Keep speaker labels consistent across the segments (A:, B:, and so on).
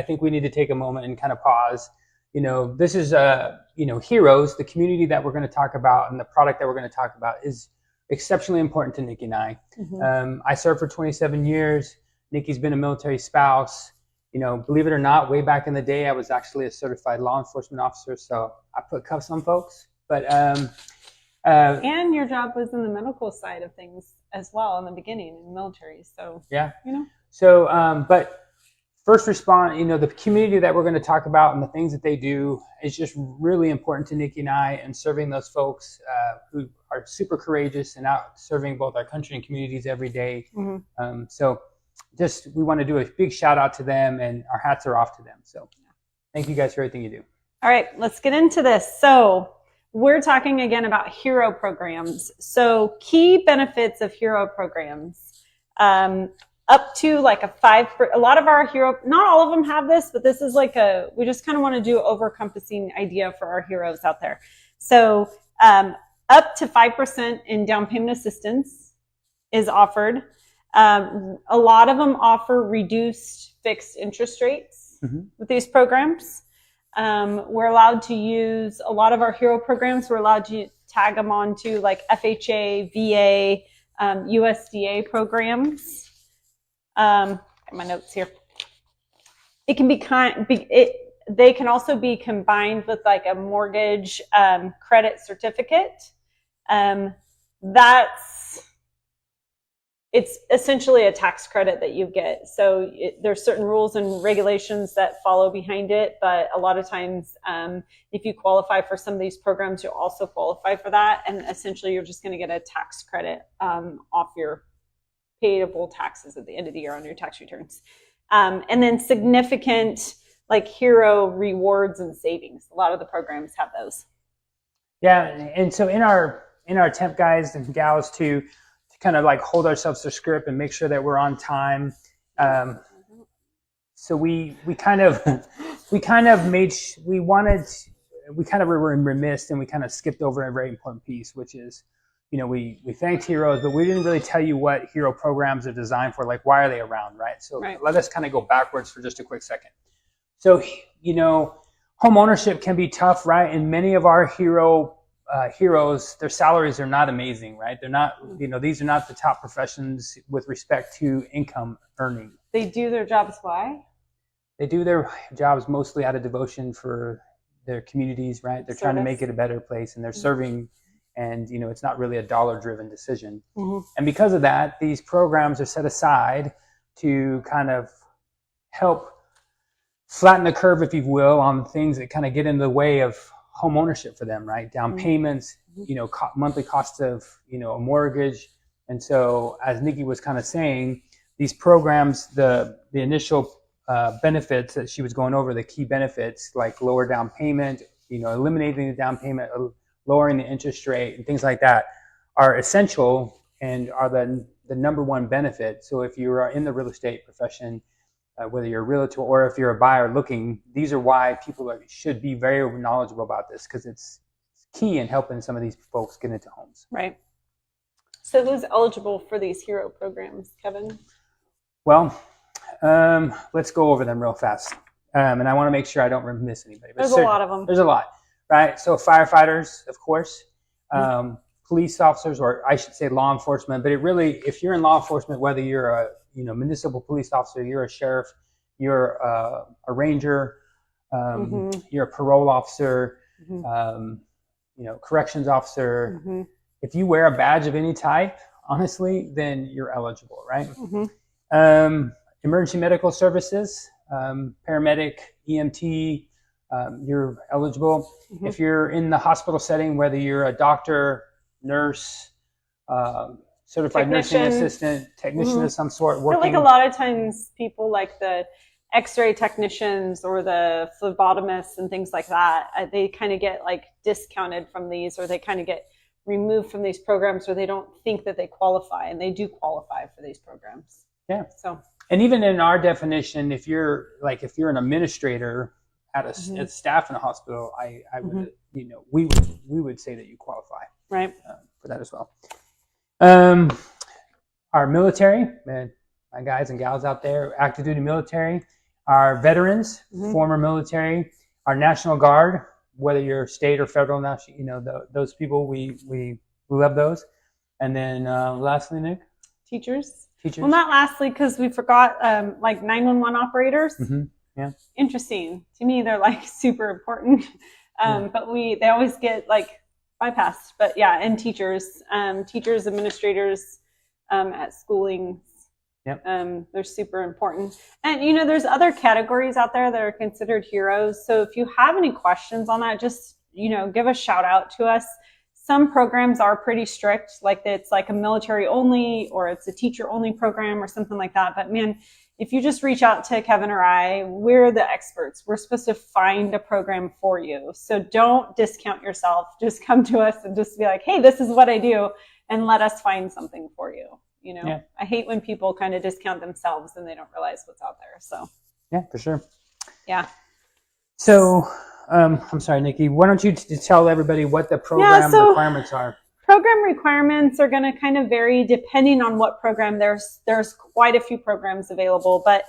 A: I think we need to take a moment and kind of pause. This is, Heroes, the community that we're going to talk about and the product that we're going to talk about is exceptionally important to Nikki and I. I served for 27 years. Nikki's been a military spouse. Believe it or not, way back in the day, I was actually a certified law enforcement officer. So I put cuffs on folks. But
B: and your job was in the medical side of things as well in the beginning in the military. So
A: yeah, So, but first respond, the community that we're going to talk about and the things that they do is just really important to Nikki and I, and serving those folks who are super courageous and out serving both our country and communities every day. So just, we want to do a big shout out to them, and our hats are off to them. So thank you guys for everything you do. All
B: right, let's get into this. So we're talking again about hero programs. So key benefits of hero programs. Up to like a lot of our hero, not all of them have this, but this is like we just kind of want to do over-encompassing idea for our heroes out there. So up to 5% in down payment assistance is offered. A lot of them offer reduced fixed interest rates with these programs. We're allowed to use a lot of our hero programs. We're allowed to tag them on to like FHA, VA, USDA programs. Got my notes here. It can they can also be combined with like a mortgage credit certificate. It's essentially a tax credit that you get. So there's certain rules and regulations that follow behind it, but a lot of times if you qualify for some of these programs, you'll also qualify for that, and essentially you're just going to get a tax credit off your payable taxes at the end of the year on your tax returns. And then significant like hero rewards and savings. A lot of the programs have those.
A: Yeah, and so in our temp guys and gals to kind of like hold ourselves to script and make sure that we're on time. So we kind of were remiss, and we kind of skipped over a very important piece, which is, we thanked heroes, but we didn't really tell you what hero programs are designed for, like why are they around, right? So let us kind of go backwards for just a quick second. So, home ownership can be tough, right? And many of our heroes, their salaries are not amazing, right? They're not, these are not the top professions with respect to income earning.
B: They do their jobs why?
A: They do their jobs mostly out of devotion for their communities, right? They're trying to make it a better place, and they're serving. And, it's not really a dollar-driven decision. And because of that, these programs are set aside to kind of help flatten the curve, if you will, on things that kind of get in the way of home ownership for them, right? Down payments, monthly costs of, a mortgage. And so, as Nikki was kind of saying, these programs, the initial benefits that she was going over, the key benefits, like lower down payment, eliminating the down payment, lowering the interest rate, and things like that, are essential and are the number one benefit. So if you are in the real estate profession, whether you're a realtor or if you're a buyer looking, these are why people should be very knowledgeable about this, because it's key in helping some of these folks get into homes.
B: Right. So who's eligible for these hero programs, Kevin?
A: Well, let's go over them real fast. And I want to make sure I don't miss anybody. But
B: there's a lot of them.
A: There's a lot. Right, so firefighters, of course, police officers, or I should say law enforcement. But if you're in law enforcement, whether you're a municipal police officer, you're a sheriff, you're a ranger, you're a parole officer, corrections officer. If you wear a badge of any type, honestly, then you're eligible, right? Emergency medical services, paramedic, EMT. You're eligible. If you're in the hospital setting, whether you're a doctor, nurse, certified nursing assistant, technician of some sort, working.
B: Like a lot of times people like the x-ray technicians or the phlebotomists and things like that, they kind of get like discounted from these, or they kind of get removed from these programs, or they don't think that they qualify, and they do qualify for these programs.
A: Yeah.
B: So,
A: and even in our definition, if you're an administrator at a staff in a hospital, I would, we would say that you qualify,
B: right,
A: for that as well. Our military, my guys and gals out there, active duty military, our veterans, former military, our National Guard, whether you're state or federal, those people, we love those. And then lastly, Nick?
B: Teachers.
A: Teachers.
B: Well, not lastly, because we forgot like 911 operators.
A: Yeah.
B: Interesting. To me, they're like super important. But they always get like bypassed. But yeah, and teachers, administrators at schooling.
A: Yep.
B: They're super important. And, there's other categories out there that are considered heroes. So if you have any questions on that, just, give a shout out to us. Some programs are pretty strict, like it's like a military only, or it's a teacher only program or something like that. But man, if you just reach out to Kevin or I, we're the experts. We're supposed to find a program for you. So don't discount yourself. Just come to us and just be like, hey, this is what I do, and let us find something for you.
A: Yeah.
B: I hate when people kind of discount themselves and they don't realize what's out there. So
A: yeah, for sure.
B: Yeah.
A: So I'm sorry, Nikki, why don't you tell everybody what the program requirements are?
B: Program requirements are going to kind of vary depending on what program. There's quite a few programs available, but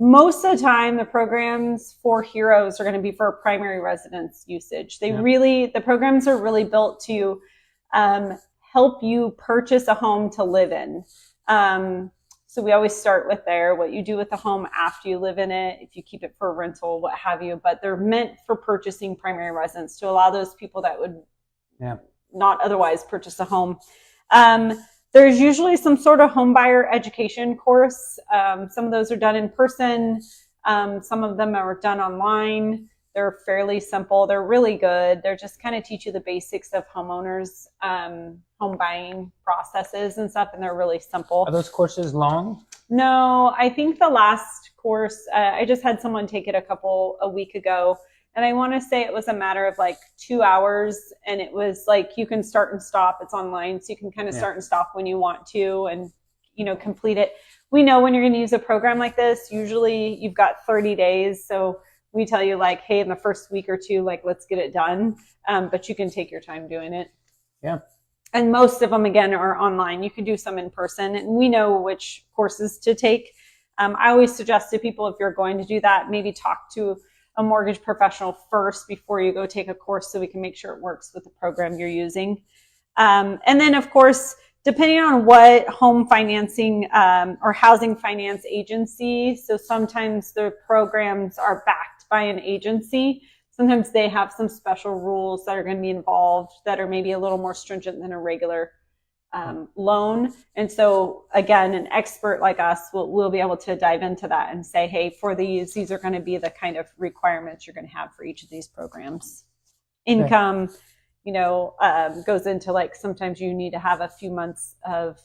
B: most of the time the programs for heroes are going to be for primary residence usage. The programs are really built to help you purchase a home to live in. So we always start with what you do with the home after you live in it, if you keep it for rental, what have you, but they're meant for purchasing primary residence to allow those people that would not otherwise purchase a home. There's usually some sort of home buyer education course. Some of those are done in person. Some of them are done online. They're fairly simple. They're really good. They're just kind of teach you the basics of homeowners, home buying processes and stuff, and they're really simple.
A: Are those courses long?
B: No, I think the last course, I just had someone take it a week ago, and I want to say it was a matter of like 2 hours, and it was like you can start and stop. It's online, so you can kind of start and stop when you want to, and complete it. We know when you're going to use a program like this, usually you've got 30 days, so we tell you like, hey, in the first week or two, like, let's get it done. But you can take your time doing it.
A: Yeah.
B: And most of them, again, are online. You can do some in person, and we know which courses to take. I always suggest to people, if you're going to do that, maybe talk to a mortgage professional first before you go take a course, so we can make sure it works with the program you're using. And then, of course, depending on what home financing or housing finance agency, so sometimes the programs are backed by an agency. Sometimes they have some special rules that are going to be involved that are maybe a little more stringent than a regular loan. And so again, an expert like us will be able to dive into that and say, hey, for these are going to be the kind of requirements you're going to have for each of these programs. Income, goes into like, sometimes you need to have a few months of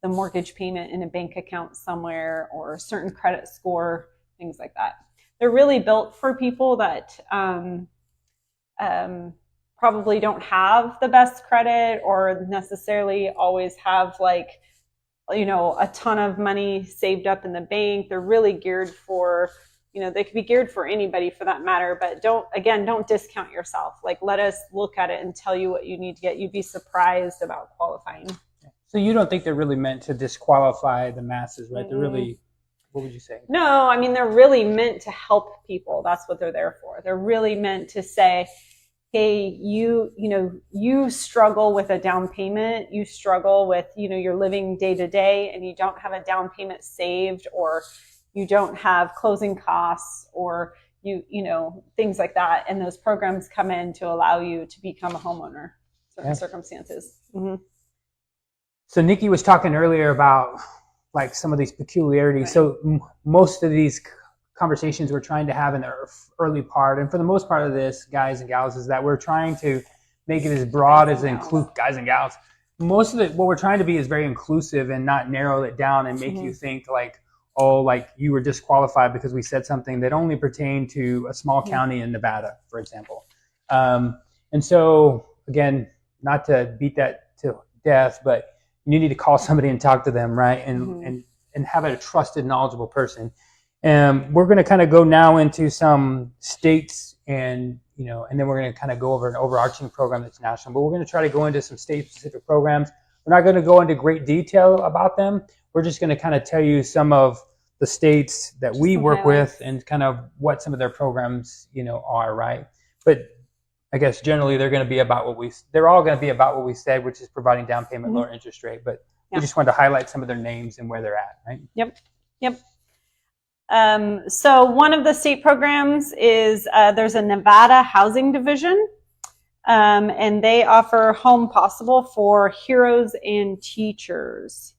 B: the mortgage payment in a bank account somewhere, or a certain credit score, things like that. They're really built for people that probably don't have the best credit, or necessarily always have like, a ton of money saved up in the bank. They're really geared for, they could be geared for anybody for that matter, but don't discount yourself. Like, let us look at it and tell you what you need to get. You'd be surprised about qualifying.
A: So you don't think they're really meant to disqualify the masses, right? They're really, what would you say?
B: No, I mean, they're really meant to help people. That's what they're there for. They're really meant to say, hey, you struggle with a down payment. You struggle with, you're living day to day and you don't have a down payment saved, or you don't have closing costs, or things like that. And those programs come in to allow you to become a homeowner in certain circumstances. Mm-hmm.
A: So Nikki was talking earlier about like some of these peculiarities. Right. So most of these conversations we're trying to have in the early part, and for the most part of this, guys and gals, is that we're trying to make it as broad as include guys and gals. Most of it, what we're trying to be is very inclusive and not narrow it down and make you think like, oh, like you were disqualified because we said something that only pertained to a small county in Nevada, for example. And so again, not to beat that to death, but you need to call somebody and talk to them, right? And have a trusted, knowledgeable person. We're going to kind of go now into some states, and then we're going to kind of go over an overarching program that's national. But we're going to try to go into some state-specific programs. We're not going to go into great detail about them. We're just going to kind of tell you some of the states that we
B: some
A: work
B: highlights.
A: with and kind of what some of their programs, are, right? But I guess generally they're all going to be about what we said, which is providing down payment, lower interest rate. But we just wanted to highlight some of their names and where they're at, right?
B: Yep. So one of the state programs is there's a Nevada Housing Division, and they offer Home Possible for heroes and teachers.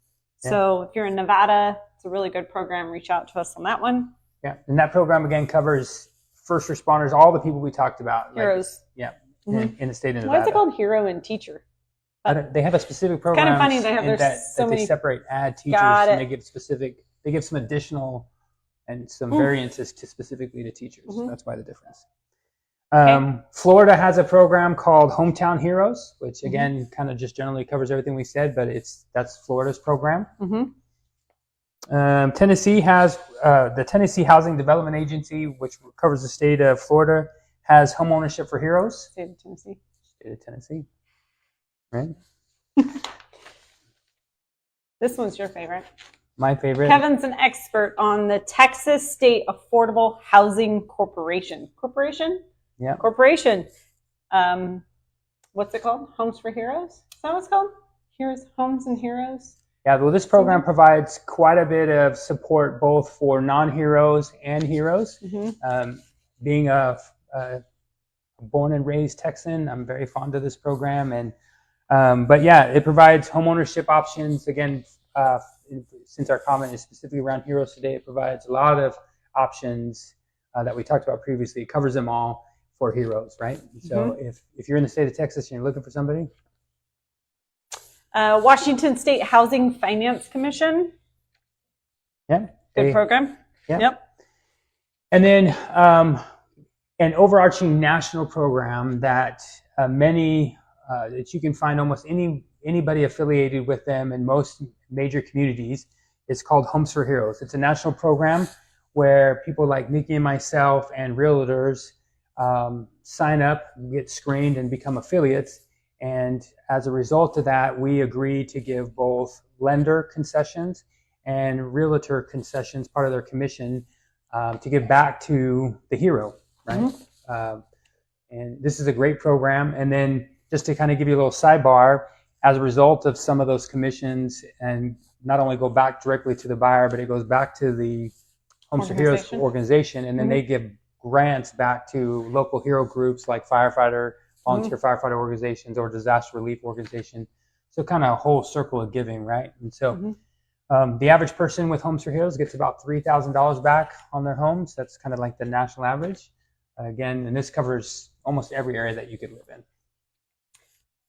B: Yeah. So if you're in Nevada, it's a really good program. Reach out to us on that one.
A: Yeah, and that program again covers first responders, all the people we talked about.
B: Heroes.
A: In the state of Nevada.
B: Why is it called hero and teacher?
A: They have a specific program.
B: Kind of funny. They have
A: they separate add teachers and they give some additional and some variances to specifically to teachers. That's why the difference. Florida has a program called Hometown Heroes, which again kind of just generally covers everything we said, but that's Florida's program. Tennessee has the Tennessee Housing Development Agency, which covers the state of Florida, has home ownership for heroes.
B: State of Tennessee.
A: State of Tennessee. Right.
B: This one's your favorite.
A: My favorite.
B: Kevin's an expert on the Texas State Affordable Housing Corporation.
A: Yeah.
B: Corporation. What's it called? Homes for Heroes? Is that what it's called? Homes and Heroes?
A: Yeah, well, this program provides quite a bit of support both for non-heroes and heroes. Being a born and raised Texan, I'm very fond of this program. But yeah, it provides home ownership options. Again, since our comment is specifically around heroes today, it provides a lot of options that we talked about previously. It covers them all for heroes, right? So if you're in the state of Texas and you're looking for somebody.
B: Washington State Housing Finance Commission.
A: Yeah.
B: Good program.
A: Yeah.
B: Yep.
A: And then an overarching national program that that you can find almost anybody affiliated with them in most major communities is called Homes for Heroes. It's a national program where people like Nikki and myself and realtors sign up, get screened, and become affiliates. And as a result of that, we agree to give both lender concessions and realtor concessions, part of their commission, to give back to the hero, right? And this is a great program. And then just to kind of give you a little sidebar, as a result of some of those commissions, and not only go back directly to the buyer, but it goes back to the Homes for Heroes organization, and then they give grants back to local hero groups like volunteer firefighter organizations or disaster relief organizations. So kind of a whole circle of giving, right? And so the average person with Homes for Heroes gets about $3,000 back on their homes. That's kind of like the national average. Again, and this covers almost every area that you could live in.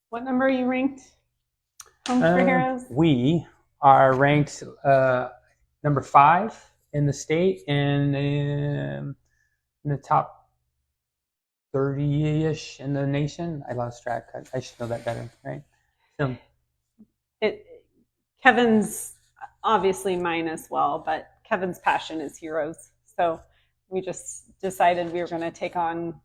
B: What number are you ranked? Homes for Heroes?
A: We are ranked number 5 in the state and in the top 30-ish in the nation. I lost track. I should know that better, right? So,
B: Kevin's obviously mine as well, but Kevin's passion is heroes. So we just decided we were going to take on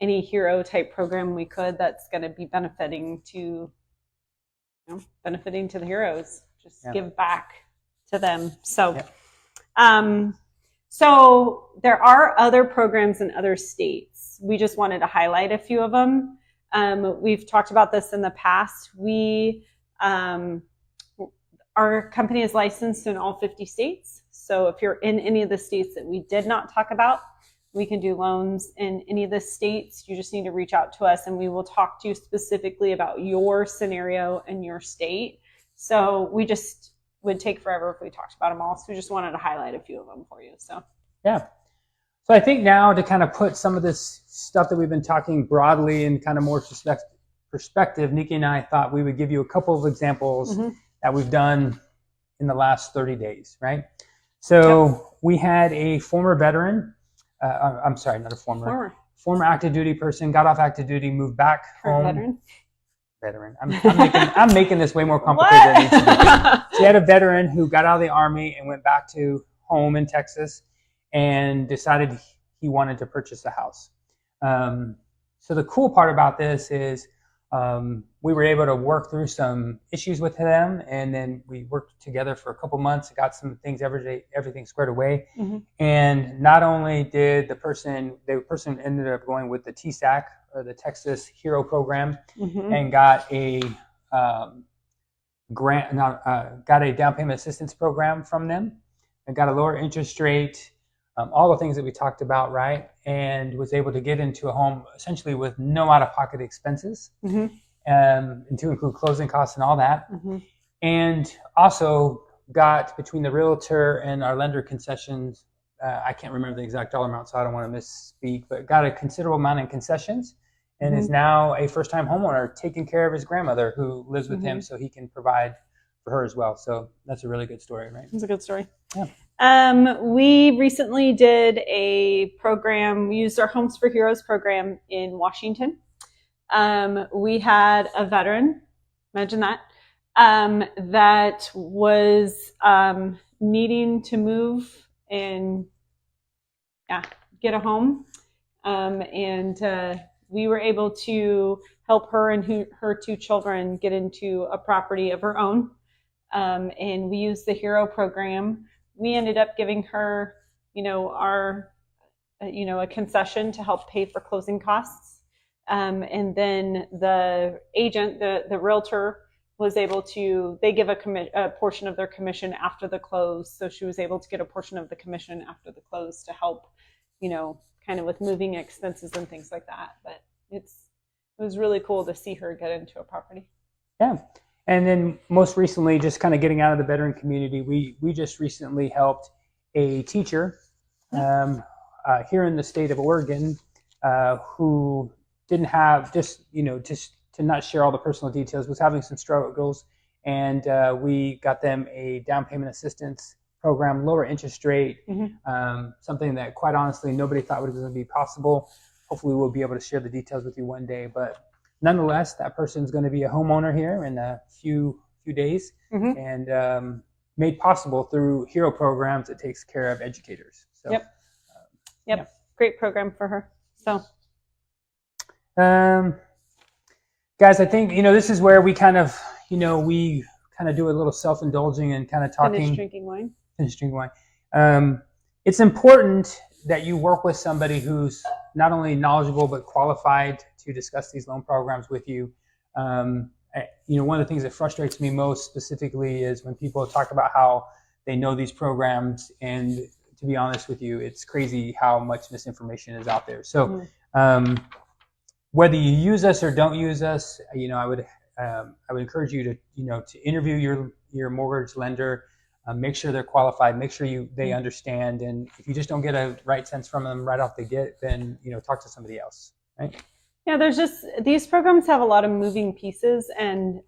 B: any hero type program we could that's going to be benefiting to the heroes. Just give back to them. So, so there are other programs in other states. We just wanted to highlight a few of them. We've talked about this in the past. Our company is licensed in all 50 states. So if you're in any of the states that we did not talk about, we can do loans in any of the states. You just need to reach out to us and we will talk to you specifically about your scenario and your state. So we just would take forever if we talked about them all. So we just wanted to highlight a few of them for you. So
A: yeah. So I think now to kind of put some of this stuff that we've been talking broadly in kind of more perspective, Nikki and I thought we would give you a couple of examples that we've done in the last 30 days, right? So we had a former veteran, I'm sorry, not a former active duty person, got off active duty, moved back home. Veteran. I'm making this way more complicated than it needs to be. So we had a veteran who got out of the Army and went back to home in Texas and decided he wanted to purchase a house. So the cool part about this is we were able to work through some issues with them, and then we worked together for a couple months, got some things, everything squared away. And not only did the person ended up going with the TSAC, or the Texas Hero Program, and got a got a down payment assistance program from them, and got a lower interest rate, all the things that we talked about, right? And was able to get into a home essentially with no out-of-pocket expenses, and to include closing costs and all that. And also got, between the realtor and our lender concessions, I can't remember the exact dollar amount, so I don't want to misspeak, but got a considerable amount in concessions, and is now a first-time homeowner taking care of his grandmother who lives with him, so he can provide for her as well. So that's a really good story, right?
B: It's a good story.
A: Yeah.
B: We recently did a program. We used our Homes for Heroes program in Washington. We had a veteran, imagine that, that was needing to move and get a home. And we were able to help her and her two children get into a property of her own. And we used the Hero program. We ended up giving her, a concession to help pay for closing costs. And then the agent, the realtor, was able to, they give a portion of their commission after the close. So she was able to get a portion of the commission after the close to help, kind of with moving expenses and things like that. But it was really cool to see her get into a property.
A: Yeah. And then most recently, just kind of getting out of the veteran community, we just recently helped a teacher here in the state of Oregon who didn't have, just to not share all the personal details, was having some struggles. And we got them a down payment assistance program, lower interest rate, something that quite honestly nobody thought was going to be possible. Hopefully we'll be able to share the details with you one day. But nonetheless, that person's going to be a homeowner here in a few days, and made possible through Hero programs that takes care of educators. So,
B: Great program for her. So,
A: guys, I think this is where we kind of do a little self-indulging and kind of talking.
B: Finish drinking
A: wine. It's important that you work with somebody who's not only knowledgeable but qualified to discuss these loan programs with you. One of the things that frustrates me most specifically is when people talk about how they know these programs, and to be honest with you, it's crazy how much misinformation is out there. So whether you use us or don't use us, I would encourage you to interview your mortgage lender. Make sure they're qualified. Make sure they understand. And if you just don't get a right sense from them right off the get, then talk to somebody else. Right?
B: Yeah, these programs have a lot of moving pieces, and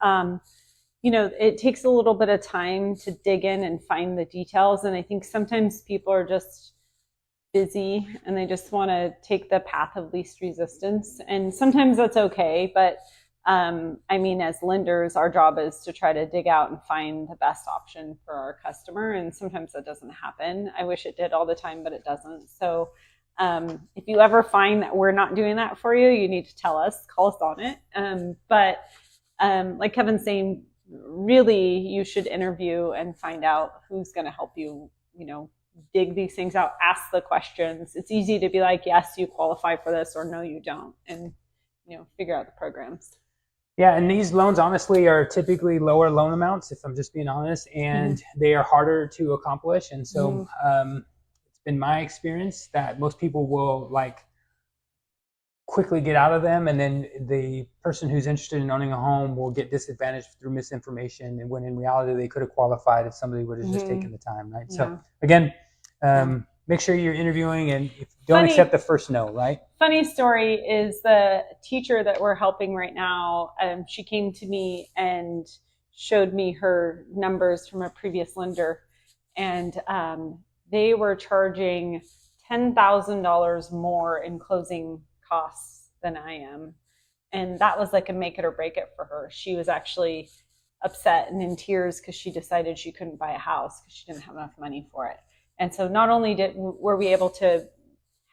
B: it takes a little bit of time to dig in and find the details. And I think sometimes people are just busy and they just want to take the path of least resistance. And sometimes that's okay, but as lenders, our job is to try to dig out and find the best option for our customer. And sometimes that doesn't happen. I wish it did all the time, but it doesn't. So if you ever find that we're not doing that for you, you need to tell us, call us on it. But like Kevin's saying, really, you should interview and find out who's going to help you, dig these things out, ask the questions. It's easy to be like, yes, you qualify for this, or no, you don't. And, figure out the programs.
A: Yeah, and these loans honestly are typically lower loan amounts, if I'm just being honest, and they are harder to accomplish. And so it's been my experience that most people will quickly get out of them, and then the person who's interested in owning a home will get disadvantaged through misinformation, and when in reality they could have qualified if somebody would have just taken the time, right? Yeah. So again, make sure you're interviewing, and don't accept the first no, right?
B: Funny story is the teacher that we're helping right now, she came to me and showed me her numbers from a previous lender, and they were charging $10,000 more in closing costs than I am. And that was like a make it or break it for her. She was actually upset and in tears because she decided she couldn't buy a house because she didn't have enough money for it. And so not only were we able to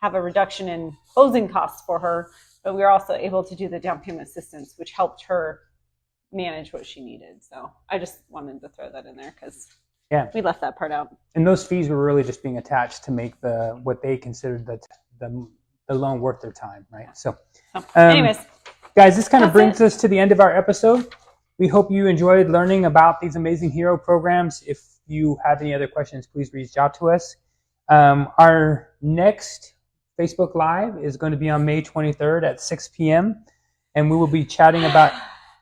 B: have a reduction in closing costs for her, but we were also able to do the down payment assistance, which helped her manage what she needed. So I just wanted to throw that in there because we left that part out.
A: And those fees were really just being attached to make what they considered the loan worth their time, right? So
B: anyways,
A: guys, this kind of brings us to the end of our episode. We hope you enjoyed learning about these amazing hero programs. If you have any other questions, please reach out to us. Our next Facebook Live is going to be on May 23rd at 6 p.m. And we will be chatting about,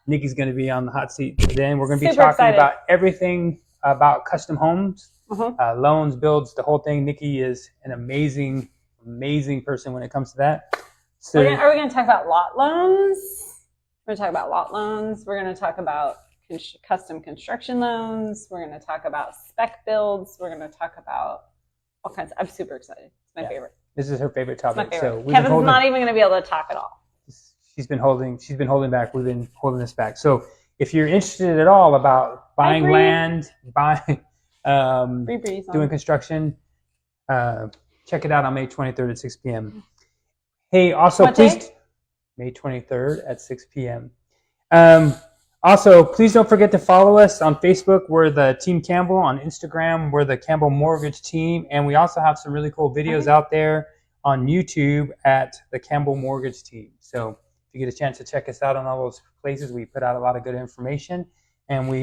A: Nikki's going to be on the hot seat today, and we're going to be talking about everything about custom homes, loans, builds, the whole thing. Nikki is an amazing person when it comes to that. So,
B: are we going to talk about lot loans? We're going to talk about lot loans. We're going to talk about custom construction loans. We're going to talk about spec builds. We're going to talk about all kinds. I'm super excited. It's my favorite.
A: This is her favorite topic.
B: It's my favorite. So Kevin's not even going to be able to talk at all.
A: She's been holding back. We've been holding this back. So if you're interested at all about buying land, doing construction, check it out on May 23rd at 6 p.m. Hey, also May 23rd at 6 p.m. Also, please don't forget to follow us on Facebook. We're the Team Campbell. On Instagram, we're the Campbell Mortgage Team. And we also have some really cool videos out there on YouTube at the Campbell Mortgage Team. So if you get a chance to check us out on all those places, we put out a lot of good information. And we